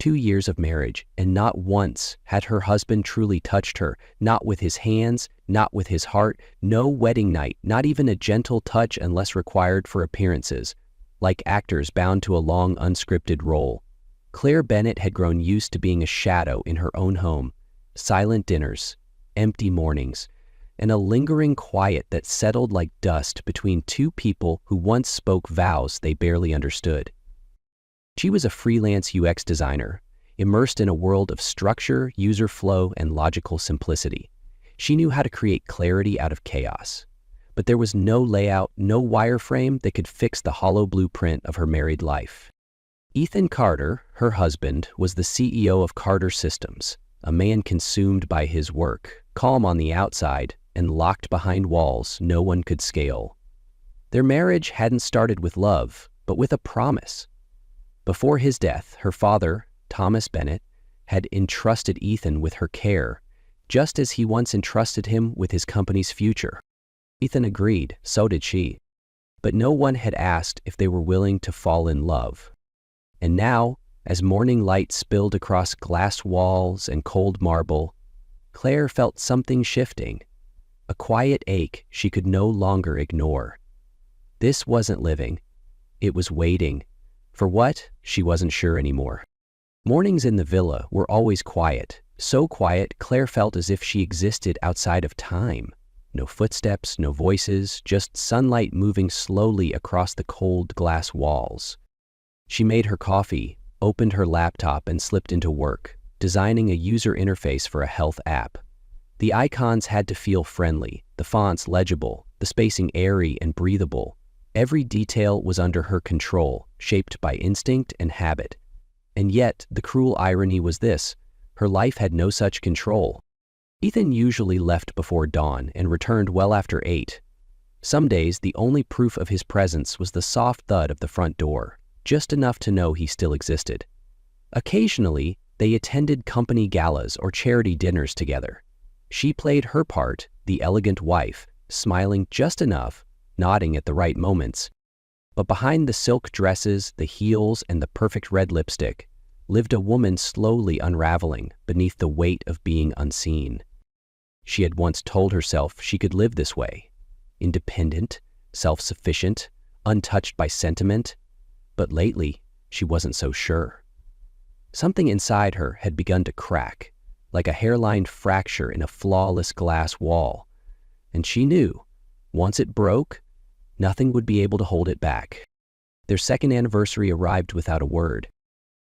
2 years of marriage, and not once had her husband truly touched her, not with his hands, not with his heart, no wedding night, not even a gentle touch unless required for appearances, like actors bound to a long unscripted role. Claire Bennett had grown used to being a shadow in her own home, silent dinners, empty mornings, and a lingering quiet that settled like dust between two people who once spoke vows they barely understood. She was a freelance UX designer, immersed in a world of structure, user flow, and logical simplicity. She knew how to create clarity out of chaos. But there was no layout, no wireframe that could fix the hollow blueprint of her married life. Ethan Carter, her husband, was the CEO of Carter Systems, a man consumed by his work, calm on the outside, and locked behind walls no one could scale. Their marriage hadn't started with love, but with a promise. Before his death, her father, Thomas Bennett, had entrusted Ethan with her care, just as he once entrusted him with his company's future. Ethan agreed, so did she. But no one had asked if they were willing to fall in love. And now, as morning light spilled across glass walls and cold marble, Claire felt something shifting, a quiet ache she could no longer ignore. This wasn't living. It was waiting. For what? She wasn't sure anymore. Mornings in the villa were always quiet, so quiet Claire felt as if she existed outside of time. No footsteps, no voices, just sunlight moving slowly across the cold glass walls. She made her coffee, opened her laptop, and slipped into work, designing a user interface for a health app. The icons had to feel friendly, the fonts legible, the spacing airy and breathable. Every detail was under her control, shaped by instinct and habit. And yet, the cruel irony was this: her life had no such control. Ethan usually left before dawn and returned well after 8. Some days, the only proof of his presence was the soft thud of the front door, just enough to know he still existed. Occasionally, they attended company galas or charity dinners together. She played her part, the elegant wife, smiling just enough, nodding at the right moments. But behind the silk dresses, the heels, and the perfect red lipstick lived a woman slowly unraveling beneath the weight of being unseen. She had once told herself she could live this way, independent, self-sufficient, untouched by sentiment, but lately she wasn't so sure. Something inside her had begun to crack, like a hairline fracture in a flawless glass wall, and she knew, once it broke, nothing would be able to hold it back. Their second anniversary arrived without a word.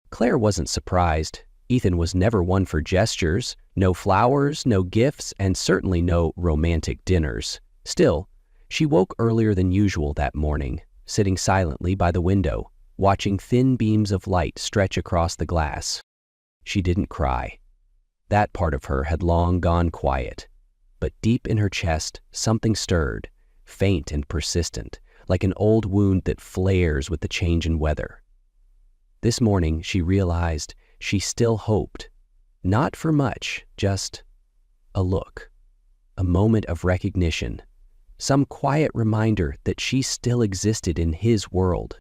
Claire wasn't surprised. Ethan was never one for gestures, no flowers, no gifts, and certainly no romantic dinners. Still, she woke earlier than usual that morning, sitting silently by the window, watching thin beams of light stretch across the glass. She didn't cry. That part of her had long gone quiet. But deep in her chest, something stirred, faint and persistent, like an old wound that flares with the change in weather. This morning, she realized she still hoped, not for much, just a look, a moment of recognition, some quiet reminder that she still existed in his world.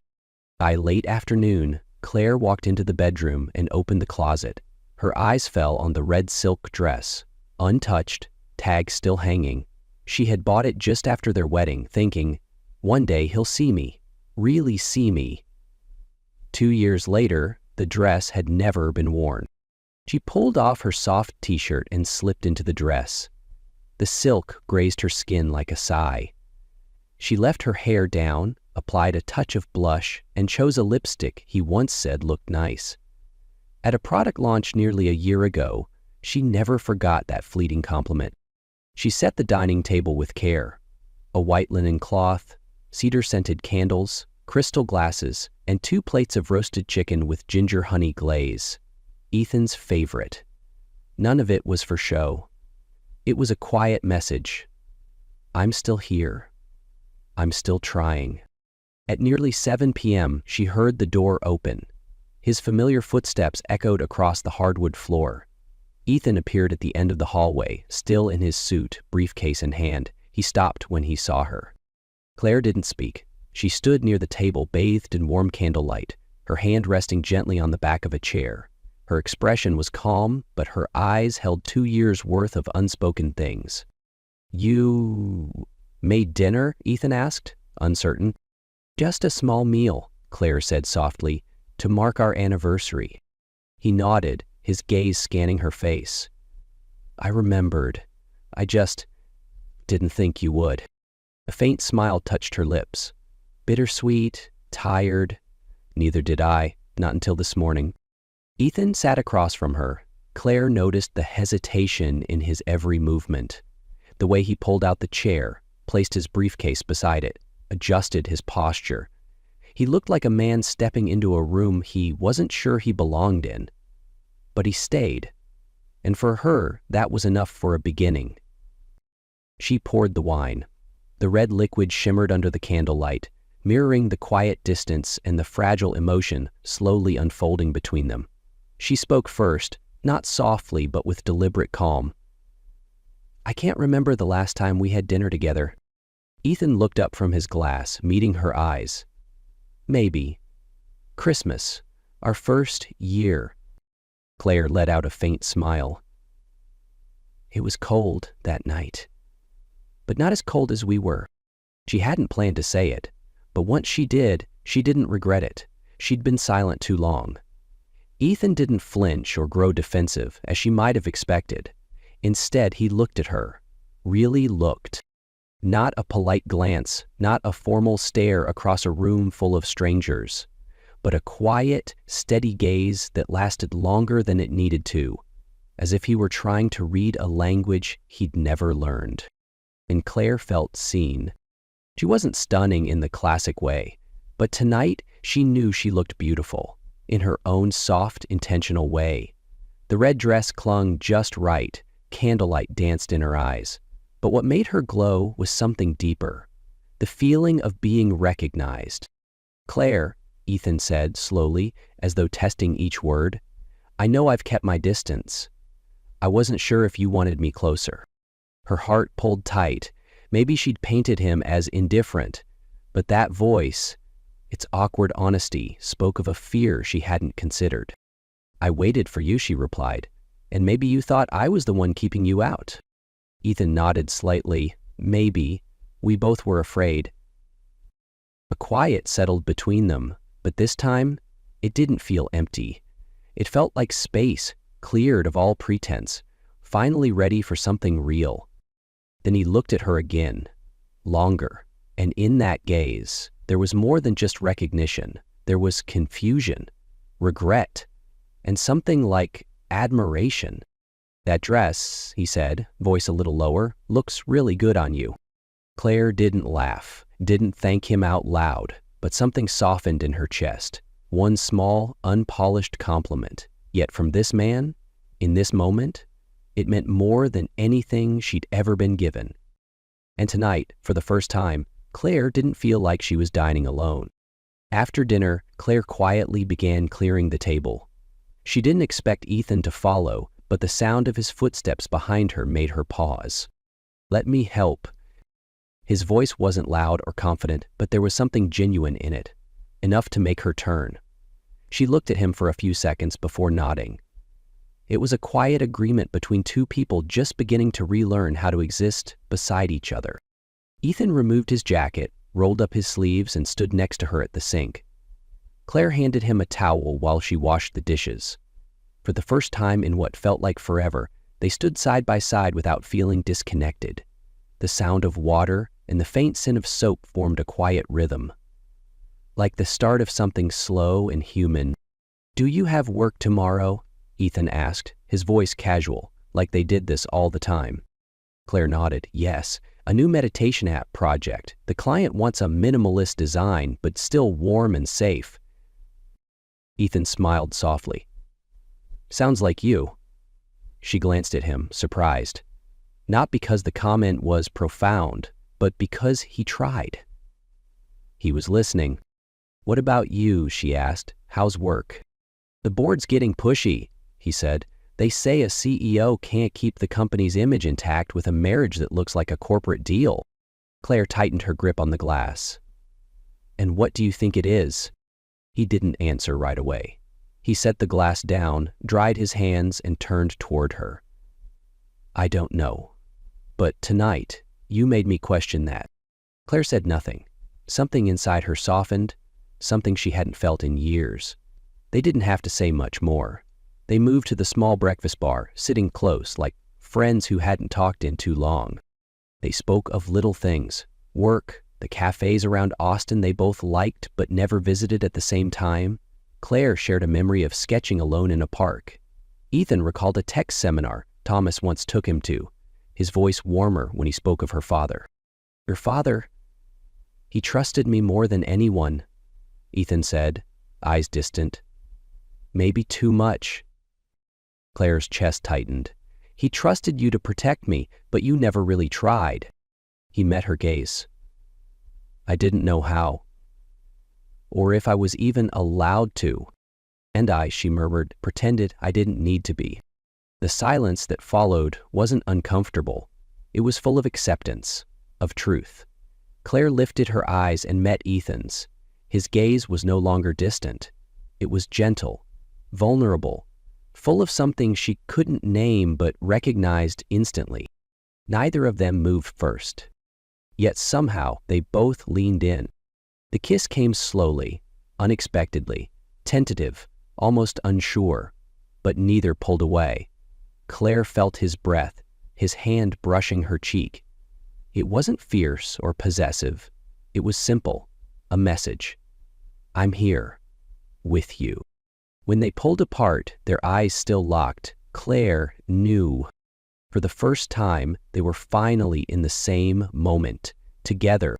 By late afternoon, Claire walked into the bedroom and opened the closet. Her eyes fell on the red silk dress, untouched, tag still hanging. She had bought it just after their wedding, thinking, one day he'll see me, really see me. 2 years later, the dress had never been worn. She pulled off her soft t-shirt and slipped into the dress. The silk grazed her skin like a sigh. She left her hair down, applied a touch of blush, and chose a lipstick he once said looked nice. At a product launch nearly a year ago, she never forgot that fleeting compliment. She set the dining table with care. A white linen cloth, cedar-scented candles, crystal glasses, and 2 plates of roasted chicken with ginger honey glaze. Ethan's favorite. None of it was for show. It was a quiet message. I'm still here. I'm still trying. At nearly 7 p.m., she heard the door open. His familiar footsteps echoed across the hardwood floor. Ethan appeared at the end of the hallway, still in his suit, briefcase in hand. He stopped when he saw her. Claire didn't speak. She stood near the table, bathed in warm candlelight, her hand resting gently on the back of a chair. Her expression was calm, but her eyes held 2 years' worth of unspoken things. "You made dinner?" Ethan asked, uncertain. "Just a small meal," Claire said softly, "to mark our anniversary." He nodded, his gaze scanning her face. "I remembered. I just didn't think you would." A faint smile touched her lips. "Bittersweet, tired. Neither did I, not until this morning." Ethan sat across from her. Claire noticed the hesitation in his every movement. The way he pulled out the chair, placed his briefcase beside it, adjusted his posture. He looked like a man stepping into a room he wasn't sure he belonged in. But he stayed, and for her, that was enough for a beginning. She poured the wine. The red liquid shimmered under the candlelight, mirroring the quiet distance and the fragile emotion slowly unfolding between them. She spoke first, not softly but with deliberate calm. "I can't remember the last time we had dinner together." Ethan looked up from his glass, meeting her eyes. "Maybe. Christmas, our first year." Claire let out a faint smile. "It was cold that night. But not as cold as we were." She hadn't planned to say it, but once she did, she didn't regret it. She'd been silent too long. Ethan didn't flinch or grow defensive, as she might have expected. Instead, he looked at her, really looked. Not a polite glance, not a formal stare across a room full of strangers, but a quiet, steady gaze that lasted longer than it needed to, as if he were trying to read a language he'd never learned. And Claire felt seen. She wasn't stunning in the classic way, but tonight she knew she looked beautiful, in her own soft, intentional way. The red dress clung just right, candlelight danced in her eyes. But what made her glow was something deeper, the feeling of being recognized. "Claire," Ethan said slowly, as though testing each word, "I know I've kept my distance. I wasn't sure if you wanted me closer." Her heart pulled tight. Maybe she'd painted him as indifferent, but that voice, its awkward honesty, spoke of a fear she hadn't considered. "I waited for you," she replied, "and maybe you thought I was the one keeping you out." Ethan nodded slightly. "Maybe. We both were afraid." A quiet settled between them, but this time, it didn't feel empty. It felt like space, cleared of all pretense, finally ready for something real. Then he looked at her again, longer, and in that gaze, there was more than just recognition. There was confusion, regret, and something like admiration. "That dress," he said, voice a little lower, "looks really good on you." Claire didn't laugh, didn't thank him out loud, but something softened in her chest. One small, unpolished compliment. Yet from this man, in this moment, it meant more than anything she'd ever been given. And tonight, for the first time, Claire didn't feel like she was dining alone. After dinner, Claire quietly began clearing the table. She didn't expect Ethan to follow, but the sound of his footsteps behind her made her pause. "Let me help." His voice wasn't loud or confident, but there was something genuine in it, enough to make her turn. She looked at him for a few seconds before nodding. It was a quiet agreement between two people just beginning to relearn how to exist beside each other. Ethan removed his jacket, rolled up his sleeves, and stood next to her at the sink. Claire handed him a towel while she washed the dishes. For the first time in what felt like forever, they stood side by side without feeling disconnected. The sound of water and the faint scent of soap formed a quiet rhythm, like the start of something slow and human. "Do you have work tomorrow?" Ethan asked, his voice casual, like they did this all the time. Claire nodded. "Yes, a new meditation app project. The client wants a minimalist design, but still warm and safe." Ethan smiled softly. "Sounds like you." She glanced at him, surprised. Not because the comment was profound, but because he tried. He was listening. "What about you?" she asked. "How's work?" "The board's getting pushy," he said. "They say a CEO can't keep the company's image intact with a marriage that looks like a corporate deal." Claire tightened her grip on the glass. "And what do you think it is?" He didn't answer right away. He set the glass down, dried his hands, and turned toward her. "I don't know. But tonight, you made me question that." Claire said nothing. Something inside her softened, something she hadn't felt in years. They didn't have to say much more. They moved to the small breakfast bar, sitting close, like friends who hadn't talked in too long. They spoke of little things, work, the cafes around Austin they both liked but never visited at the same time. Claire shared a memory of sketching alone in a park. Ethan recalled a text seminar Thomas once took him to, his voice warmer when he spoke of her father. "Your father, he trusted me more than anyone," Ethan said, eyes distant. "Maybe too much." Claire's chest tightened. "He trusted you to protect me, but you never really tried." He met her gaze. "I didn't know how. Or if I was even allowed to." "And I," she murmured, "pretended I didn't need to be." The silence that followed wasn't uncomfortable. It was full of acceptance, of truth. Claire lifted her eyes and met Ethan's. His gaze was no longer distant. It was gentle, vulnerable, full of something she couldn't name but recognized instantly. Neither of them moved first. Yet somehow they both leaned in. The kiss came slowly, unexpectedly, tentative, almost unsure, but neither pulled away. Claire felt his breath, his hand brushing her cheek. It wasn't fierce or possessive. It was simple, a message. "I'm here, with you." When they pulled apart, their eyes still locked, Claire knew. For the first time, they were finally in the same moment, together.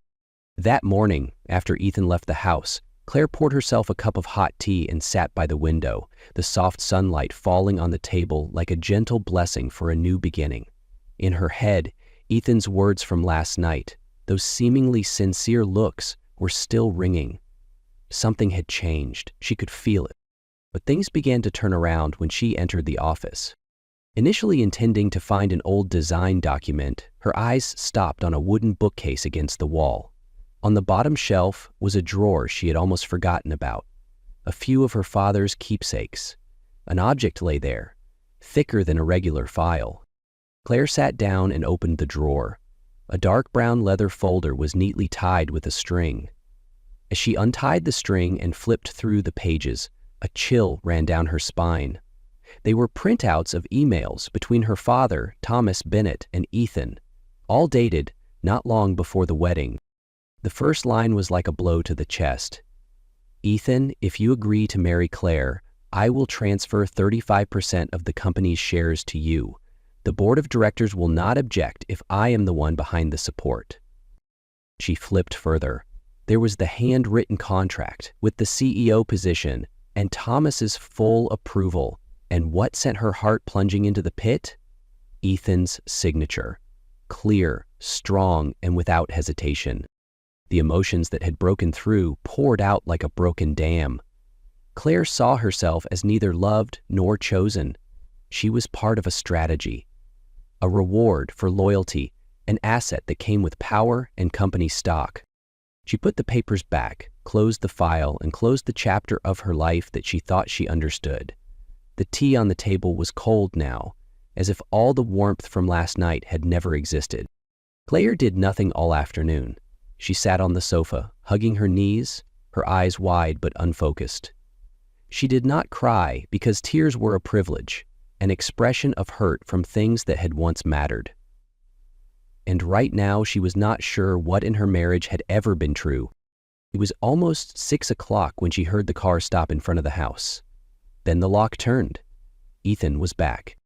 That morning, after Ethan left the house, Claire poured herself a cup of hot tea and sat by the window, the soft sunlight falling on the table like a gentle blessing for a new beginning. In her head, Ethan's words from last night, those seemingly sincere looks, were still ringing. Something had changed. She could feel it. But things began to turn around when she entered the office. Initially intending to find an old design document, her eyes stopped on a wooden bookcase against the wall. On the bottom shelf was a drawer she had almost forgotten about. A few of her father's keepsakes. An object lay there, thicker than a regular file. Claire sat down and opened the drawer. A dark brown leather folder was neatly tied with a string. As she untied the string and flipped through the pages, a chill ran down her spine. They were printouts of emails between her father, Thomas Bennett, and Ethan, all dated not long before the wedding. The first line was like a blow to the chest. "Ethan, if you agree to marry Claire, I will transfer 35% of the company's shares to you. The board of directors will not object if I am the one behind the support." She flipped further. There was the handwritten contract with the CEO position and Thomas's full approval. And what sent her heart plunging into the pit? Ethan's signature. Clear, strong, and without hesitation. The emotions that had broken through poured out like a broken dam. Claire saw herself as neither loved nor chosen. She was part of a strategy, a reward for loyalty, an asset that came with power and company stock. She put the papers back, closed the file, and closed the chapter of her life that she thought she understood. The tea on the table was cold now, as if all the warmth from last night had never existed. Claire did nothing all afternoon. She sat on the sofa, hugging her knees, her eyes wide but unfocused. She did not cry because tears were a privilege, an expression of hurt from things that had once mattered. And right now she was not sure what in her marriage had ever been true. It was almost 6 o'clock when she heard the car stop in front of the house. Then the lock turned. Ethan was back.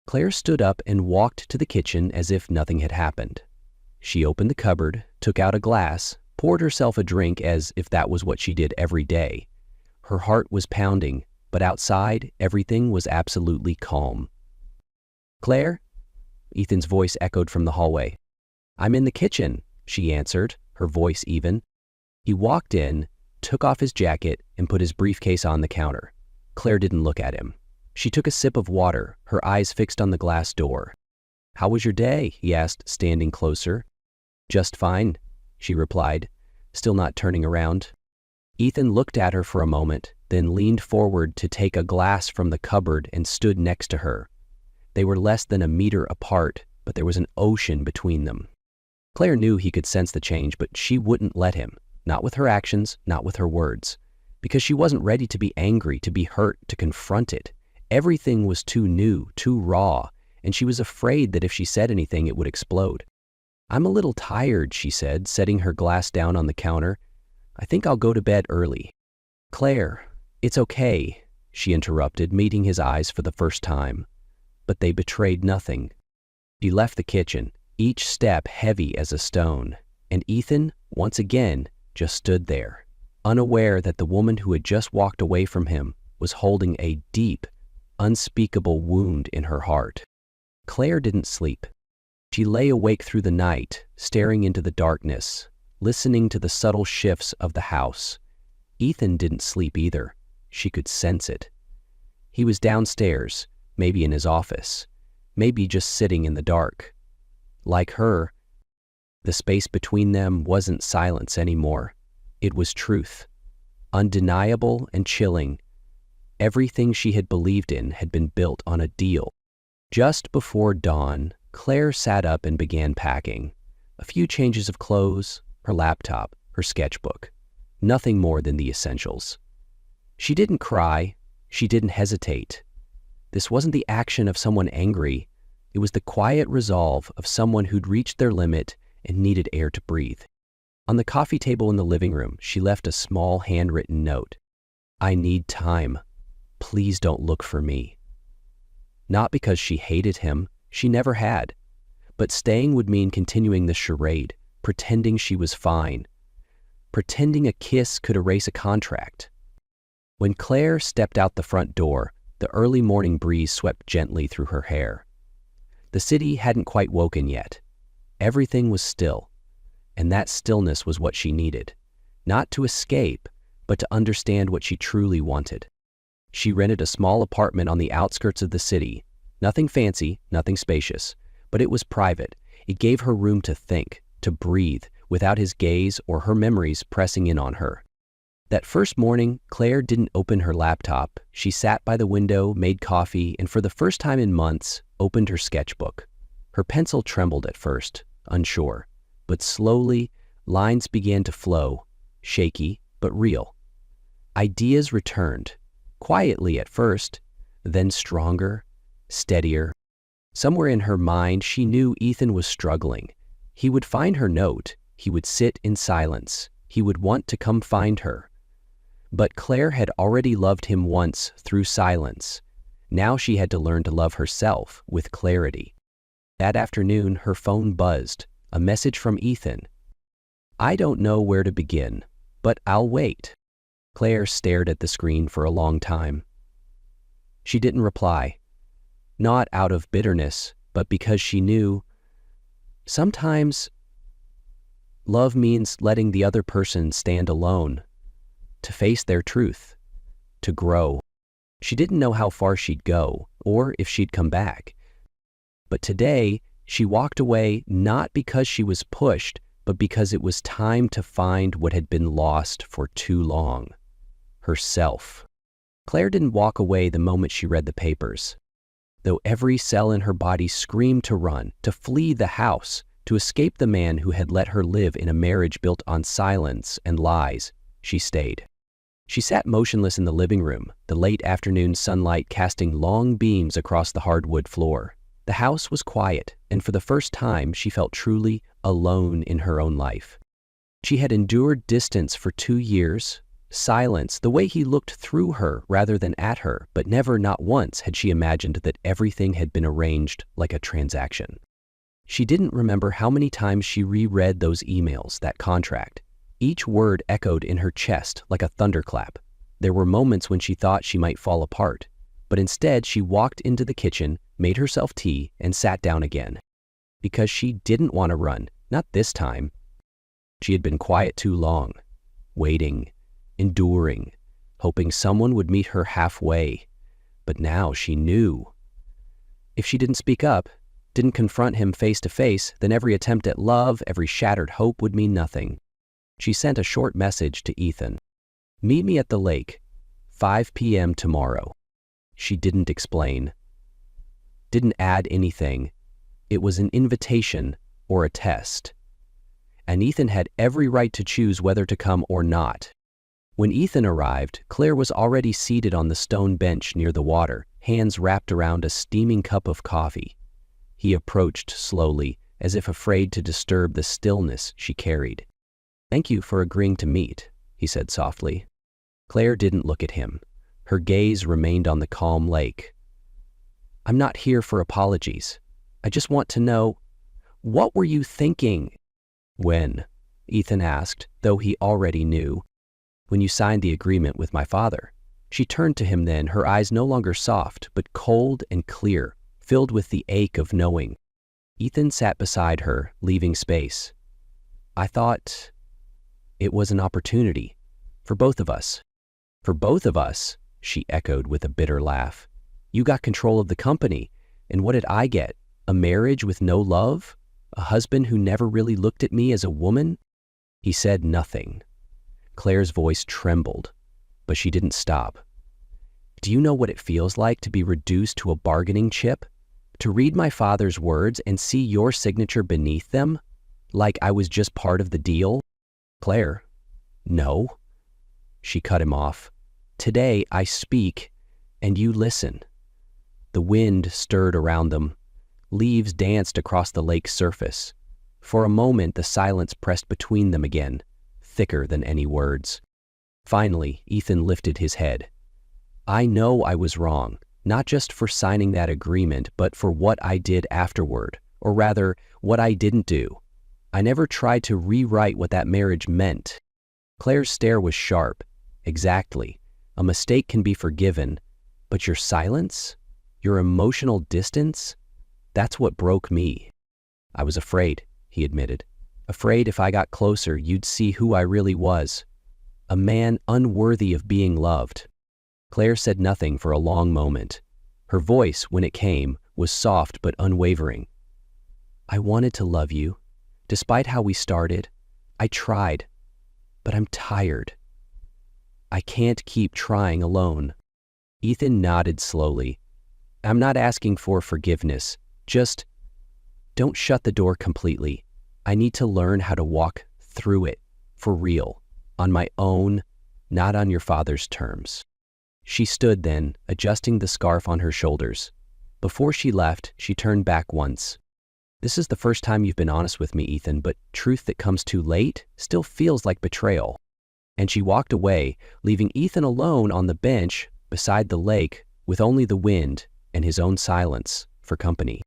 Claire stood up and walked to the kitchen as if nothing had happened. She opened the cupboard, took out a glass, poured herself a drink as if that was what she did every day. Her heart was pounding, but outside, everything was absolutely calm. "Claire?" Ethan's voice echoed from the hallway. "I'm in the kitchen," she answered, her voice even. He walked in, took off his jacket, and put his briefcase on the counter. Claire didn't look at him. She took a sip of water, her eyes fixed on the glass door. "How was your day?" he asked, standing closer. "Just fine," she replied, still not turning around. Ethan looked at her for a moment, then leaned forward to take a glass from the cupboard and stood next to her. They were less than a meter apart, but there was an ocean between them. Claire knew he could sense the change, but she wouldn't let him. Not with her actions, not with her words. Because she wasn't ready to be angry, to be hurt, to confront it. Everything was too new, too raw, and she was afraid that if she said anything, it would explode. "I'm a little tired," she said, setting her glass down on the counter. "I think I'll go to bed early." "Claire, it's okay," she interrupted, meeting his eyes for the first time. But they betrayed nothing. She left the kitchen, each step heavy as a stone, and Ethan, once again, just stood there, unaware that the woman who had just walked away from him was holding a deep, unspeakable wound in her heart. Claire didn't sleep. She lay awake through the night, staring into the darkness, listening to the subtle shifts of the house. Ethan didn't sleep either. She could sense it. He was downstairs, maybe in his office, maybe just sitting in the dark. Like her, the space between them wasn't silence anymore. It was truth, undeniable and chilling. Everything she had believed in had been built on a deal. Just before dawn, Claire sat up and began packing. A few changes of clothes, her laptop, her sketchbook. Nothing more than the essentials. She didn't cry. She didn't hesitate. This wasn't the action of someone angry. It was the quiet resolve of someone who'd reached their limit and needed air to breathe. On the coffee table in the living room, she left a small handwritten note. "I need time. Please don't look for me." Not because she hated him. She never had. But staying would mean continuing the charade, pretending she was fine. Pretending a kiss could erase a contract. When Claire stepped out the front door, the early morning breeze swept gently through her hair. The city hadn't quite woken yet. Everything was still, and that stillness was what she needed. Not to escape, but to understand what she truly wanted. She rented a small apartment on the outskirts of the city. Nothing fancy, nothing spacious, but it was private. It gave her room to think, to breathe, without his gaze or her memories pressing in on her. That first morning, Claire didn't open her laptop. She sat by the window, made coffee, and for the first time in months, opened her sketchbook. Her pencil trembled at first, unsure, but slowly, lines began to flow, shaky but real. Ideas returned, quietly at first, then stronger, steadier. Somewhere in her mind, she knew Ethan was struggling. He would find her note. He would sit in silence. He would want to come find her. But Claire had already loved him once through silence. Now she had to learn to love herself with clarity. That afternoon, her phone buzzed, a message from Ethan. "I don't know where to begin, but I'll wait." Claire stared at the screen for a long time. She didn't reply. Not out of bitterness, but because she knew sometimes love means letting the other person stand alone, to face their truth, to grow. She didn't know how far she'd go, or if she'd come back. But today, she walked away not because she was pushed, but because it was time to find what had been lost for too long. Herself. Claire didn't walk away the moment she read the papers. Though every cell in her body screamed to run, to flee the house, to escape the man who had let her live in a marriage built on silence and lies, she stayed. She sat motionless in the living room, the late afternoon sunlight casting long beams across the hardwood floor. The house was quiet, and for the first time she felt truly alone in her own life. She had endured distance for 2 years, silence, the way he looked through her rather than at her, but never, not once, had she imagined that everything had been arranged like a transaction. She didn't remember how many times she reread those emails, that contract. Each word echoed in her chest like a thunderclap. There were moments when she thought she might fall apart, but instead she walked into the kitchen, made herself tea, and sat down again. Because she didn't want to run, not this time. She had been quiet too long, waiting, enduring, hoping someone would meet her halfway. But now she knew. If she didn't speak up, didn't confront him face to face, then every attempt at love, every shattered hope would mean nothing. She sent a short message to Ethan. Meet me at the lake, 5 p.m. tomorrow. She didn't explain, didn't add anything. It was an invitation or a test. And Ethan had every right to choose whether to come or not. When Ethan arrived, Claire was already seated on the stone bench near the water, hands wrapped around a steaming cup of coffee. He approached slowly, as if afraid to disturb the stillness she carried. "Thank you for agreeing to meet," he said softly. Claire didn't look at him. Her gaze remained on the calm lake. "I'm not here for apologies. I just want to know, what were you thinking?" "When?" Ethan asked, though he already knew. "When you signed the agreement with my father." She turned to him then, her eyes no longer soft, but cold and clear, filled with the ache of knowing. Ethan sat beside her, leaving space. "I thought it was an opportunity for both of us." "For both of us?" she echoed with a bitter laugh. "You got control of the company, and what did I get? A marriage with no love? A husband who never really looked at me as a woman?" He said nothing. Claire's voice trembled, but she didn't stop. "Do you know what it feels like to be reduced to a bargaining chip? To read my father's words and see your signature beneath them? Like I was just part of the deal?" "Claire, no." She cut him off. "Today I speak, and you listen." The wind stirred around them. Leaves danced across the lake's surface. For a moment, the silence pressed between them again, thicker than any words. Finally, Ethan lifted his head. "I know I was wrong, not just for signing that agreement, but for what I did afterward, or rather, what I didn't do. I never tried to rewrite what that marriage meant." Claire's stare was sharp. "Exactly. A mistake can be forgiven, but your silence? Your emotional distance? That's what broke me." "I was afraid," he admitted. "Afraid if I got closer, you'd see who I really was. A man unworthy of being loved." Claire said nothing for a long moment. Her voice, when it came, was soft but unwavering. "I wanted to love you. Despite how we started, I tried. But I'm tired. I can't keep trying alone." Ethan nodded slowly. "I'm not asking for forgiveness. Just don't shut the door completely. I need to learn how to walk through it, for real, on my own, not on your father's terms." She stood then, adjusting the scarf on her shoulders. Before she left, she turned back once. "This is the first time you've been honest with me, Ethan, but truth that comes too late still feels like betrayal." And she walked away, leaving Ethan alone on the bench beside the lake with only the wind and his own silence for company.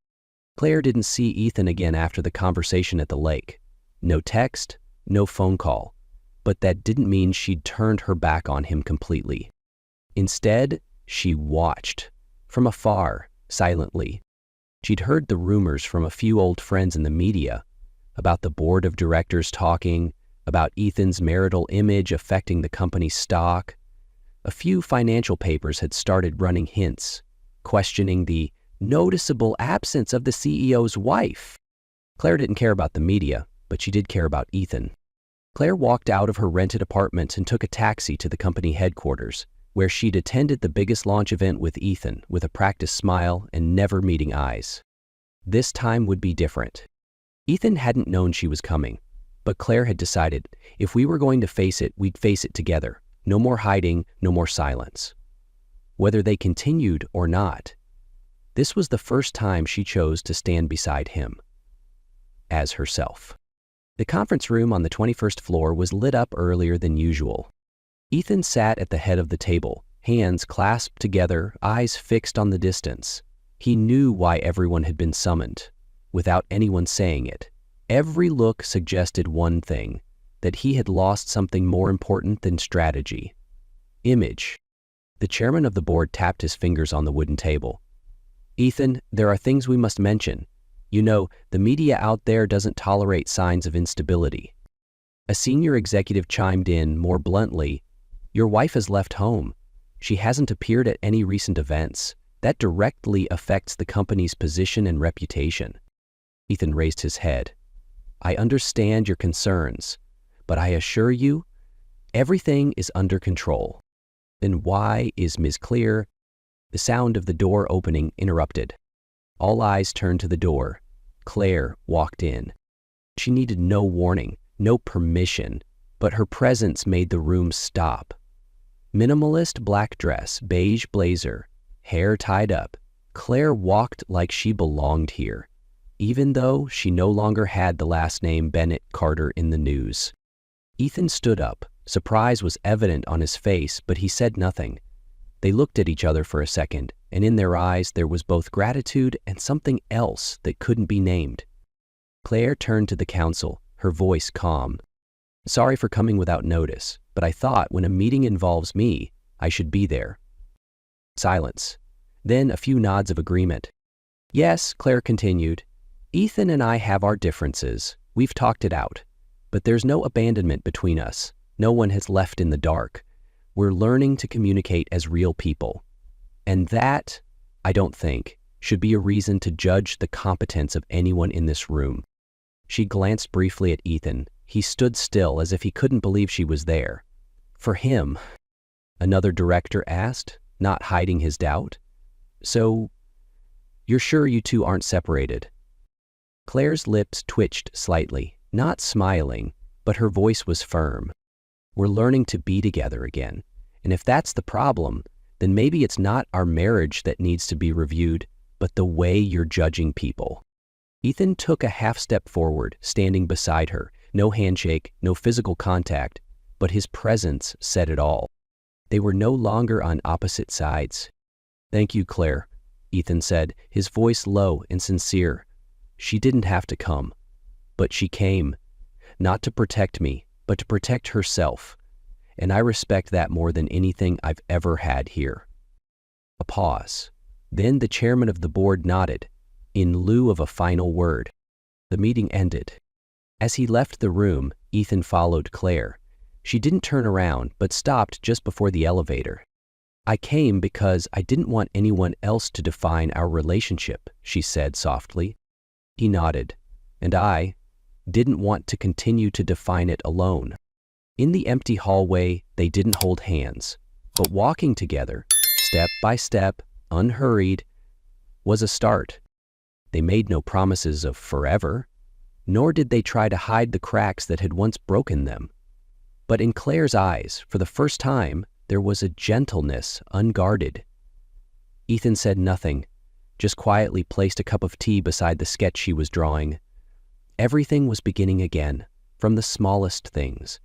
Claire didn't see Ethan again after the conversation at the lake. No text, no phone call. But that didn't mean she'd turned her back on him completely. Instead, she watched, from afar, silently. She'd heard the rumors from a few old friends in the media about the board of directors talking, about Ethan's marital image affecting the company's stock. A few financial papers had started running hints, questioning the noticeable absence of the CEO's wife. Claire didn't care about the media, but she did care about Ethan. Claire walked out of her rented apartment and took a taxi to the company headquarters, where she'd attended the biggest launch event with Ethan with a practiced smile and never meeting eyes. This time would be different. Ethan hadn't known she was coming, but Claire had decided if we were going to face it, we'd face it together. No more hiding, no more silence. Whether they continued or not, this was the first time she chose to stand beside him, as herself. The conference room on the 21st floor was lit up earlier than usual. Ethan sat at the head of the table, hands clasped together, eyes fixed on the distance. He knew why everyone had been summoned, without anyone saying it. Every look suggested one thing, that he had lost something more important than strategy. Image. The chairman of the board tapped his fingers on the wooden table. "Ethan, there are things we must mention. You know, the media out there doesn't tolerate signs of instability." A senior executive chimed in more bluntly, "Your wife has left home. She hasn't appeared at any recent events. That directly affects the company's position and reputation." Ethan raised his head. "I understand your concerns, but I assure you, Everything is under control. Then why is Ms. Clear? The sound of the door opening interrupted. All eyes turned to the door. Claire walked in. She needed no warning, no permission, but her presence made the room stop. Minimalist black dress, beige blazer, hair tied up, Claire walked like she belonged here, even though she no longer had the last name Bennett Carter in the news. Ethan stood up. Surprise was evident on his face, but he said nothing. They looked at each other for a second, and in their eyes there was both gratitude and something else that couldn't be named. Claire turned to the counsel, her voice calm. Sorry for coming without notice, but I thought when a meeting involves me, I should be there. Silence. Then a few nods of agreement. Yes, Claire continued. Ethan and I have our differences. We've talked it out. But there's no abandonment between us. No one has left in the dark. We're learning to communicate as real people. And that, I don't think, should be a reason to judge the competence of anyone in this room. She glanced briefly at Ethan. He stood still as if he couldn't believe she was there. For him, another director asked, not hiding his doubt. So, you're sure you two aren't separated? Claire's lips twitched slightly, not smiling, but her voice was firm. We're learning to be together again. And if that's the problem, then maybe it's not our marriage that needs to be reviewed, but the way you're judging people. Ethan took a half step forward, standing beside her. No handshake, no physical contact, but his presence said it all. They were no longer on opposite sides. Thank you, Claire, Ethan said, his voice low and sincere. She didn't have to come, but she came, not to protect me, but to protect herself, and I respect that more than anything I've ever had here. A pause. Then the chairman of the board nodded, in lieu of a final word. The meeting ended. As he left the room, Ethan followed Claire. She didn't turn around, but stopped just before the elevator. I came because I didn't want anyone else to define our relationship, she said softly. He nodded, and I didn't want to continue to define it alone. In the empty hallway, they didn't hold hands, but walking together, step by step, unhurried, was a start. They made no promises of forever, nor did they try to hide the cracks that had once broken them. But in Claire's eyes, for the first time, there was a gentleness unguarded. Ethan said nothing, just quietly placed a cup of tea beside the sketch she was drawing. Everything was beginning again, from the smallest things.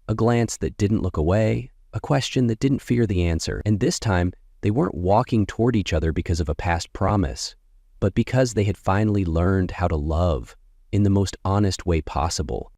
A glance that didn't look away, a question that didn't fear the answer, and this time they weren't walking toward each other because of a past promise, but because they had finally learned how to love in the most honest way possible.